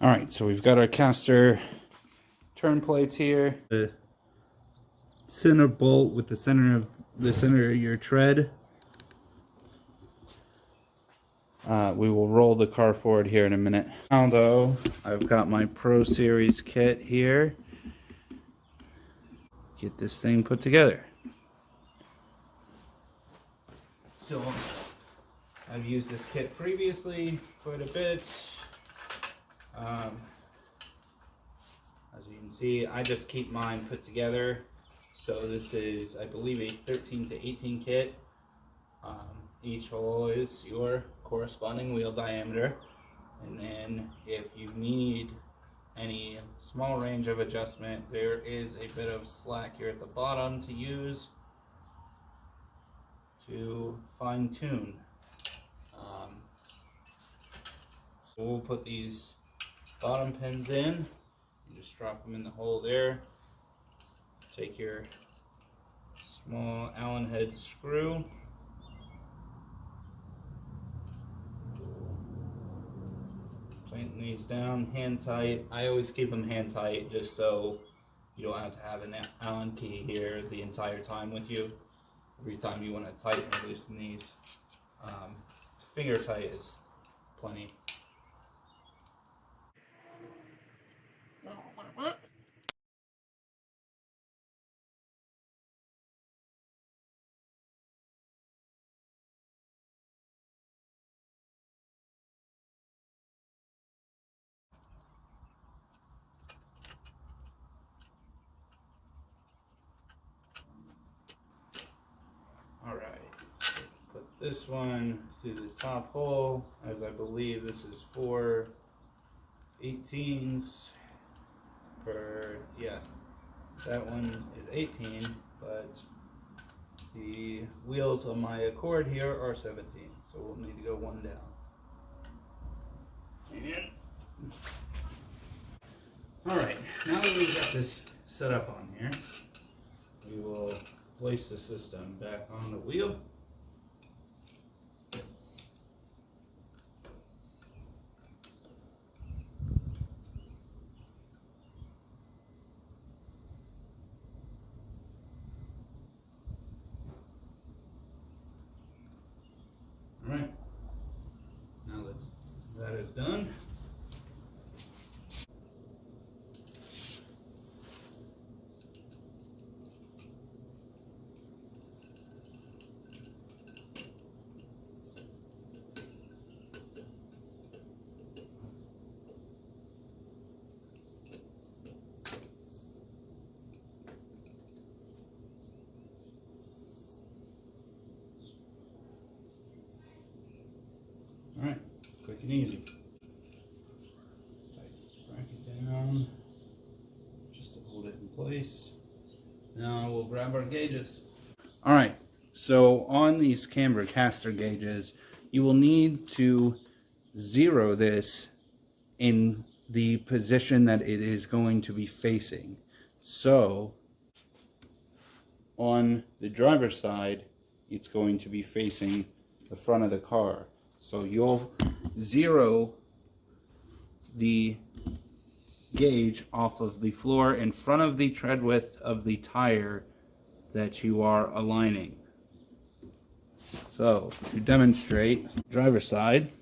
All right, so we've got our caster turn plates here. The center bolt with the center of your tread. We will roll the car forward here in a minute. Now though, I've got my Pro Series kit here. Get this thing put together. So I've used this kit previously quite a bit. As you can see, I just keep mine put together. So this is, I believe, a 13 to 18 kit. Each hole is your corresponding wheel diameter. And then if you need any small range of adjustment, there is a bit of slack here at the bottom to use to fine tune. So we'll put these bottom pins in. You just drop them in the hole there. Take your small Allen head screw. Tighten these down, hand tight. I always keep them hand tight just so you don't have to have an Allen key here the entire time with you. Every time you want to tighten or loosen these. Finger tight is plenty. Alright, put this one through the top hole, as I believe this is 4 18s per, yeah, that one is 18, but the wheels on my Accord here are 17, so we'll need to go one down. And, alright, now that we've got this set up on here, we will place the system back on the wheel. Alright, now that is done. Alright, quick and easy. Tighten this bracket down just to hold it in place. Now we'll grab our gauges. Alright, so on these camber caster gauges, you will need to zero this in the position that it is going to be facing. So on the driver's side, it's going to be facing the front of the car. So you'll zero the gauge off of the floor in front of the tread width of the tire that you are aligning. So to demonstrate, driver's side,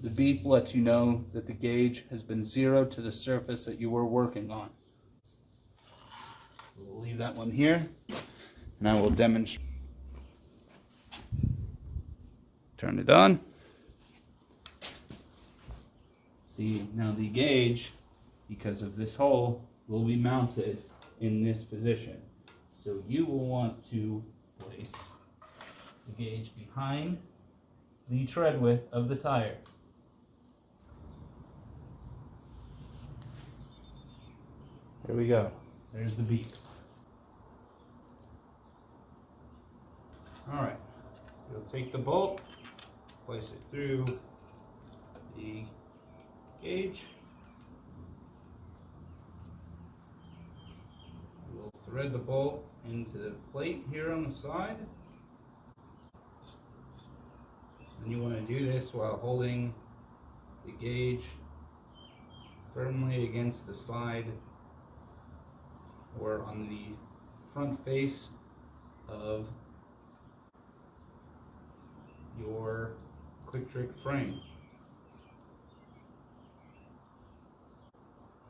the beep lets you know that the gauge has been zeroed to the surface that you were working on. We'll leave that one here, and I will demonstrate. Turn it on. See, now the gauge, because of this hole, will be mounted in this position. So you will want to place the gauge behind the tread width of the tire. There we go. There's the beep. Alright, we'll take the bolt, place it through the gauge. We'll thread thread the bolt into the plate here on the side. And you want to do this while holding the gauge firmly against the side or on the front face of your QuickTrick frame.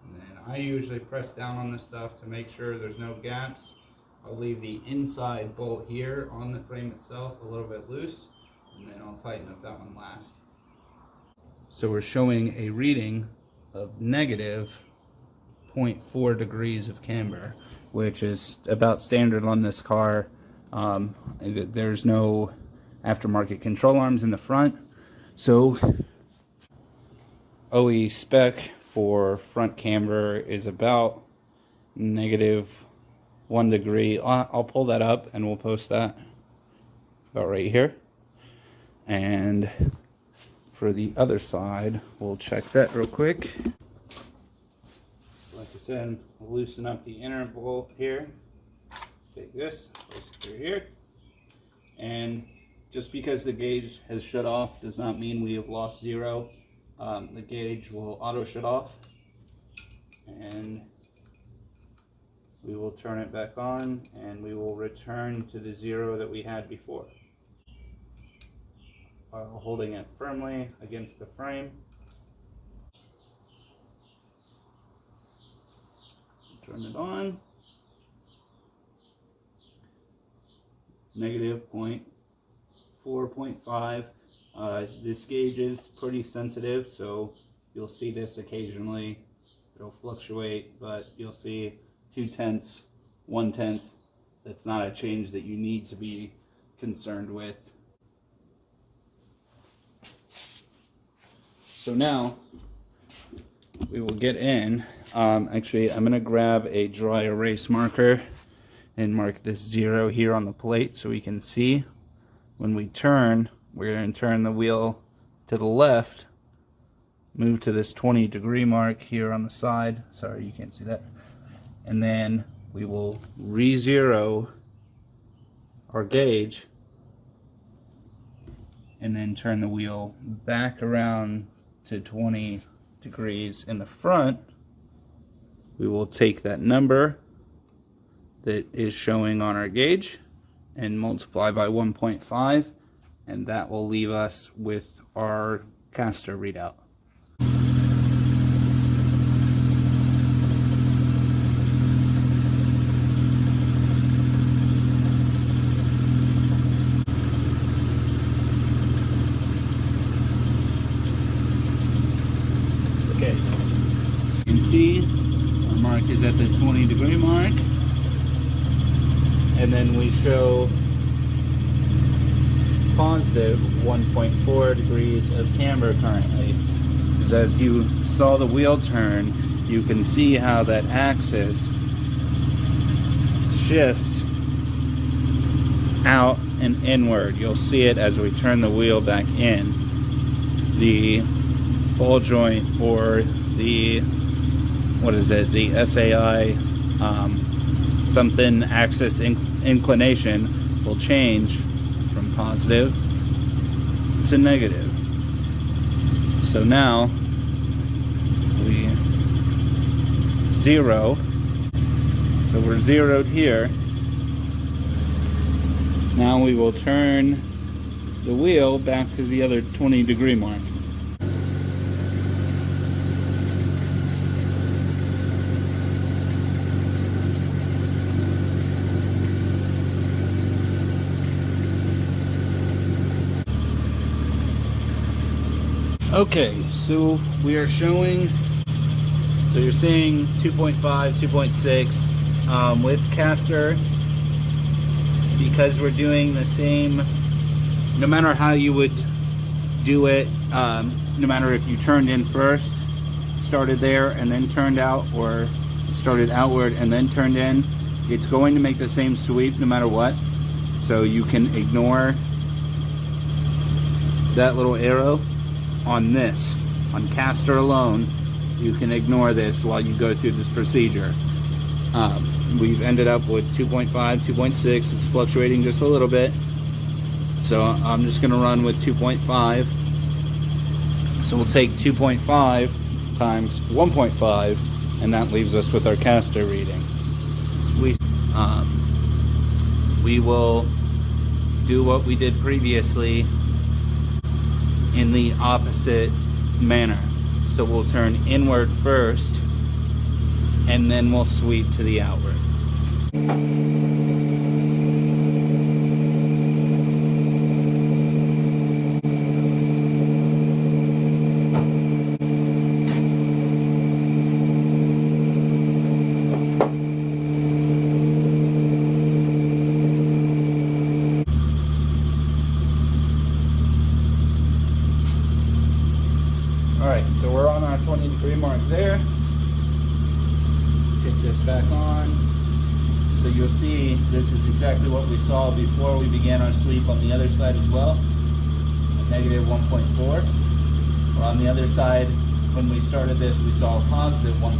And then I usually press down on this stuff to make sure there's no gaps. I'll leave the inside bolt here on the frame itself a little bit loose, and then I'll tighten up that one last. So we're showing a reading of negative 0.4 degrees of camber, which is about standard on this car. There's no aftermarket control arms in the front. So OE spec for front camber is about negative 1 degree. I'll pull that up and we'll post that about right here. And for the other side, we'll check that real quick. So like I said, we'll loosen up the inner bolt here. Take this, place it through here. And just because the gauge has shut off does not mean we have lost zero. The gauge will auto shut off. And we will turn it back on and we will return to the zero that we had before, while holding it firmly against the frame. Turn it on. Negative 0.4.5. This gauge is pretty sensitive, so you'll see this occasionally. It'll fluctuate, but you'll see 0.2, 0.1. That's not a change that you need to be concerned with. So now we will get in. Actually, I'm going to grab a dry erase marker and mark this 0 here on the plate so we can see. When we turn, we're going to turn the wheel to the left, move to this 20 degree mark here on the side. Sorry, you can't see that. And then we will re-zero our gauge and then turn the wheel back around to 20 degrees in the front. We will take that number that is showing on our gauge and multiply by 1.5, and that will leave us with our caster readout. Okay, you can see our mark is at the 20 degree mark, and then we show positive 1.4 degrees of camber currently. Because as you saw the wheel turn, you can see how that axis shifts out and inward. You'll see it as we turn the wheel back in. The ball joint, or the, what is it, the SAI something axis inclination will change from positive to negative. So now we zero, so we're zeroed here. Now we will turn the wheel back to the other 20 degree mark. Okay, so we are showing, so you're seeing 2.5, 2.6 with caster, because we're doing the same, no matter how you would do it, no matter if you turned in first, started there and then turned out, or started outward and then turned in, it's going to make the same sweep no matter what. So you can ignore that little arrow on this. On caster alone, you can ignore this while you go through this procedure. we've ended up with 2.5, 2.6. It's fluctuating just a little bit. So I'm just gonna run with 2.5. So we'll take 2.5 times 1.5, and that leaves us with our caster reading. We will do what we did previously in the opposite manner. So we'll turn inward first, and then we'll sweep to the outward. Alright, so we're on our 20-degree mark there. Kick this back on. So you'll see this is exactly what we saw before we began our sweep on the other side as well. Negative 1.4. Or on the other side, when we started this, we saw a positive 1.4.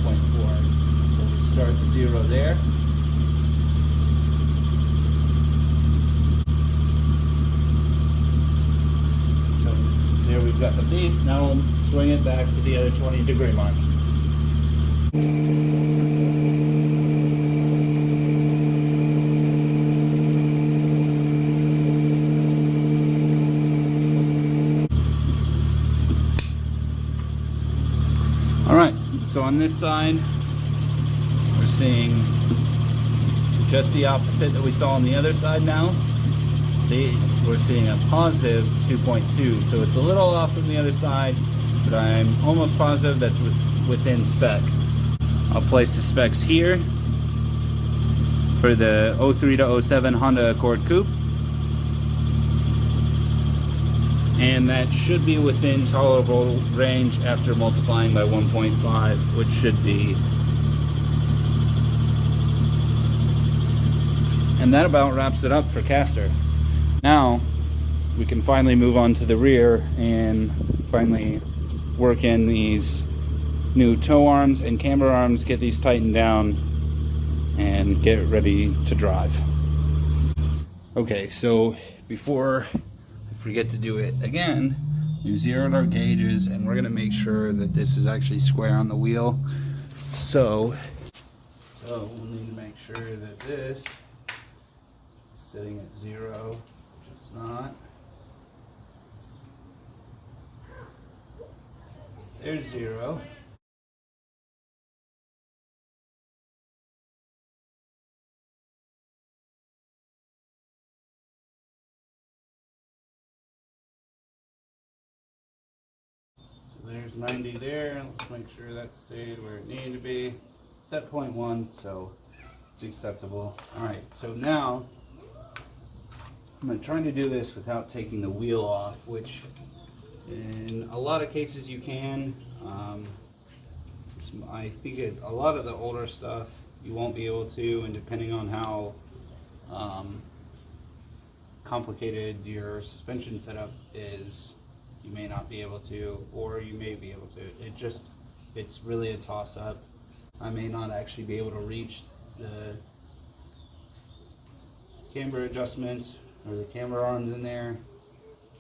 So we start the 0 there. There we've got the beep. Now we'll swing it back to the other 20-degree mark. Alright, so on this side, we're seeing just the opposite that we saw on the other side now. See, we're seeing a positive 2.2, so it's a little off from the other side, but I'm almost positive that's within spec. I'll place the specs here for the 03 to 07 Honda Accord Coupe, and that should be within tolerable range after multiplying by 1.5, which should be. And that about wraps it up for caster. Now we can finally move on to the rear and finally work in these new tow arms and camber arms, get these tightened down and get ready to drive. Okay, so before I forget to do it again, we've zeroed our gauges and we're gonna make sure that this is actually square on the wheel. So we'll need to make sure that this is sitting at 0. Not. There's 0. So there's 90 there. Let's make sure that stayed where it needed to be. It's at 0.1, so it's acceptable. Alright, so now I'm trying to do this without taking the wheel off, which in a lot of cases you can. I think a lot of the older stuff you won't be able to, and depending on how complicated your suspension setup is, you may not be able to, or you may be able to. It's really a toss-up. I may not actually be able to reach the camber adjustments or the camber arms in there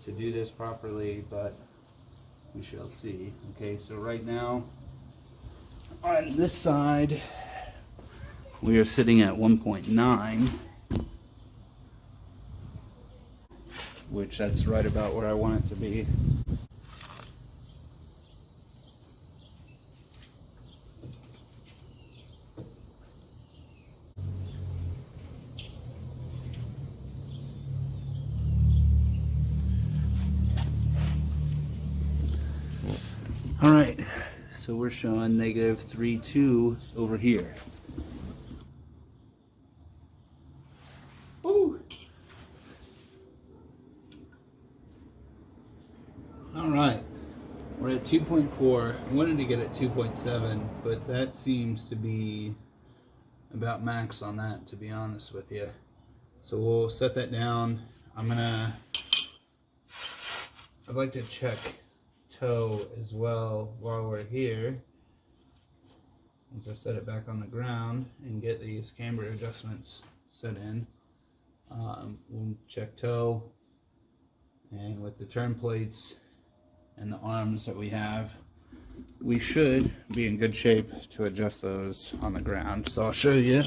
to do this properly, but we shall see. Okay, so right now on this side we are sitting at 1.9, which that's right about where I want it to be. All right, so we're showing negative 3.2 over here. Woo! All right, we're at 2.4. I wanted to get at 2.7, but that seems to be about max on that, to be honest with you. So we'll set that down. I'd like to check toe as well while we're here. once I set it back on the ground and get these camber adjustments set in, we'll check toe, and with the turn plates and the arms that we have, we should be in good shape to adjust those on the ground. So I'll show you.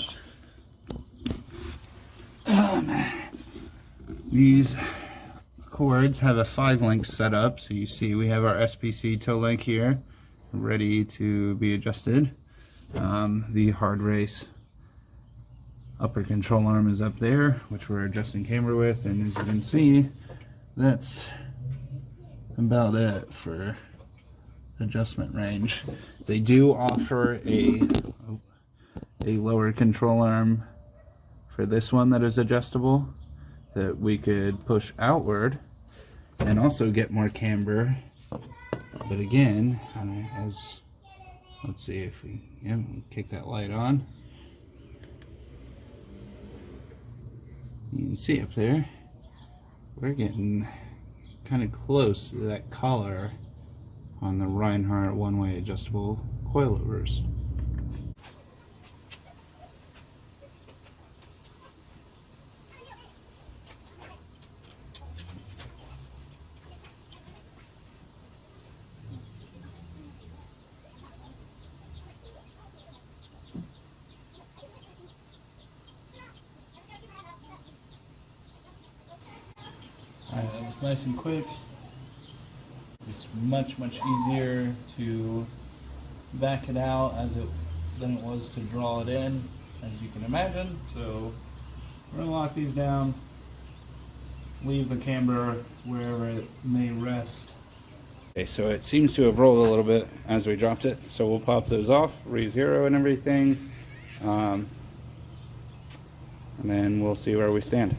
These cords have a 5-link setup, so you see we have our SPC toe link here ready to be adjusted. The hard race upper control arm is up there, which we're adjusting camber with, and as you can see, that's about it for adjustment range. They do offer a lower control arm for this one that is adjustable, that we could push outward and also get more camber. But again, let's see if we kick that light on. You can see up there, we're getting kind of close to that collar on the Reinhardt one-way adjustable coilovers. Alright, that was nice and quick. It's much easier to back it out than it was to draw it in, as you can imagine. So we're gonna lock these down, leave the camber wherever it may rest. Okay, so it seems to have rolled a little bit as we dropped it, so we'll pop those off, re-zero and everything, and then we'll see where we stand.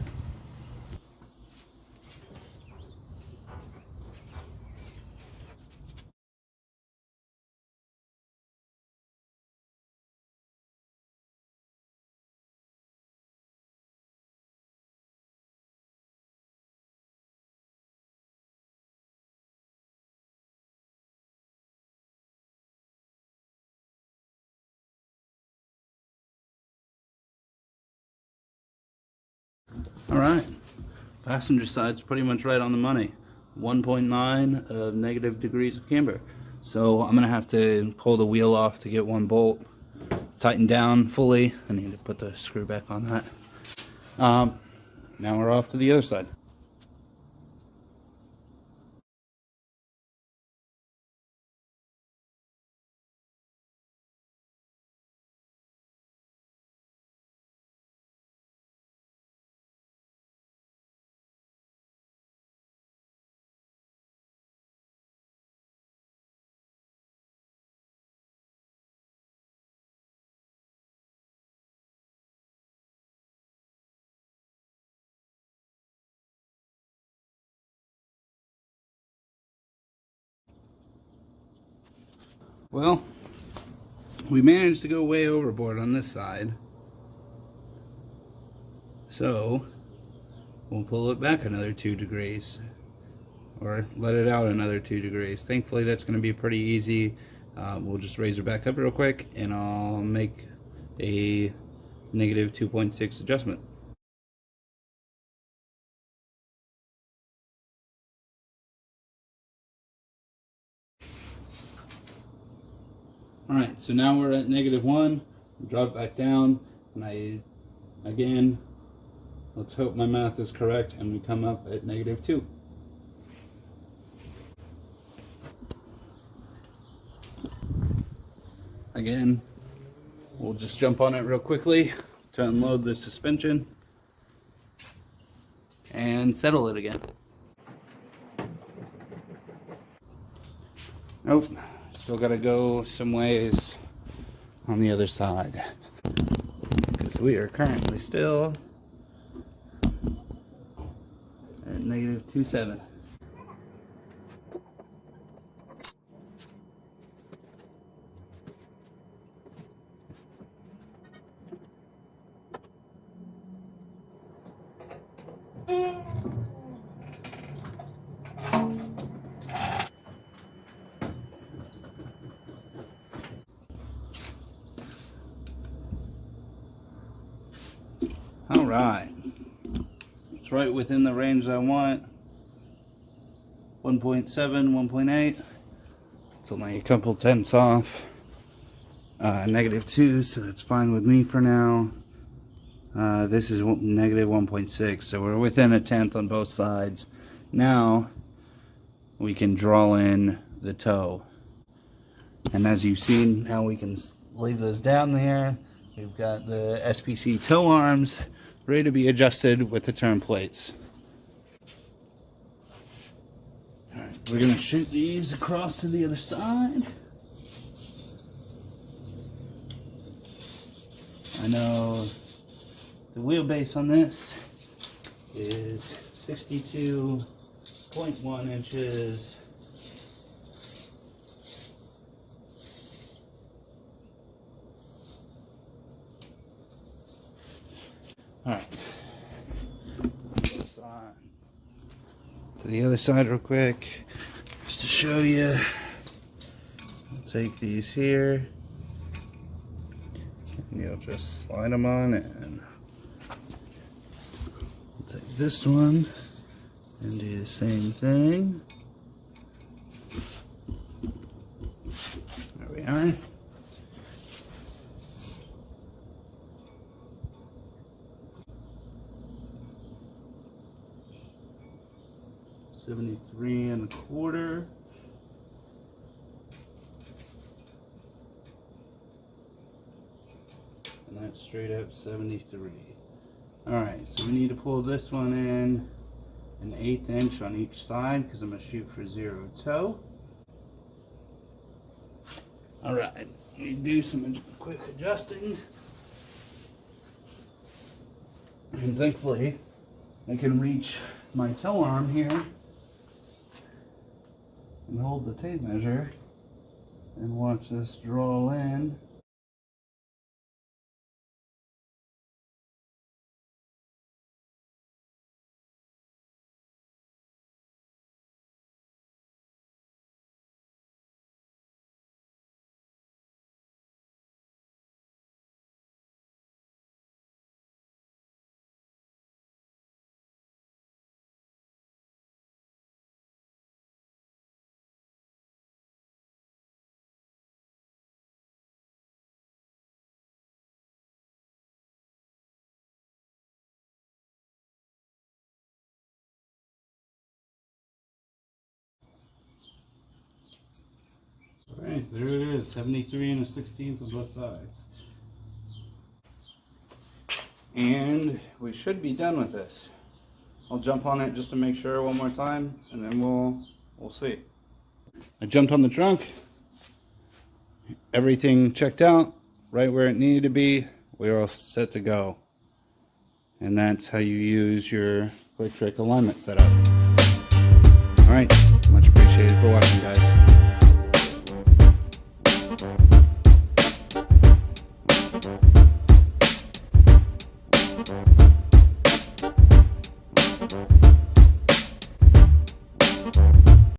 All right, passenger side's pretty much right on the money. 1.9 of negative degrees of camber. So I'm gonna have to pull the wheel off to get one bolt tightened down fully. I need to put the screw back on that. Now we're off to the other side. Well, we managed to go way overboard on this side. So we'll pull it back another 2 degrees, or let it out another 2 degrees. Thankfully that's going to be pretty easy. We'll just raise her back up real quick and I'll make a negative 2.6 adjustment. Alright, so now we're at -1, drop back down, and again, let's hope my math is correct and we come up at -2. Again, we'll just jump on it real quickly to unload the suspension and settle it again. Nope, still gotta go some ways on the other side, because we are currently still at -2.7. All right. It's right within the range I want. 1.7, 1.8. It's only a couple tenths off. -2, so that's fine with me for now. This is -1.6, so we're within a tenth on both sides. Now we can draw in the toe. And as you've seen, now we can leave those down there. We've got the SPC toe arms ready to be adjusted with the turn plates. Alright, we're going to shoot these across to the other side. I know the wheelbase on this is 62.1 inches. Alright, to the other side real quick, just to show you. I'll take these here, and you'll just slide them on in. I'll take this one and do the same thing. There we are. $73.25. And that's straight up 73. Alright, so we need to pull this one in an 1/8 inch on each side because I'm going to shoot for 0 toe. Alright, we do some quick adjusting. And thankfully, I can reach my toe arm here and hold the tape measure and watch this draw in. Alright, there it is, 73 1/16 on both sides. And we should be done with this. I'll jump on it just to make sure one more time, and then we'll see. I jumped on the trunk. Everything checked out, right where it needed to be. We're all set to go. And that's how you use your QuickTrick alignment setup. Alright, much appreciated for watching, guys.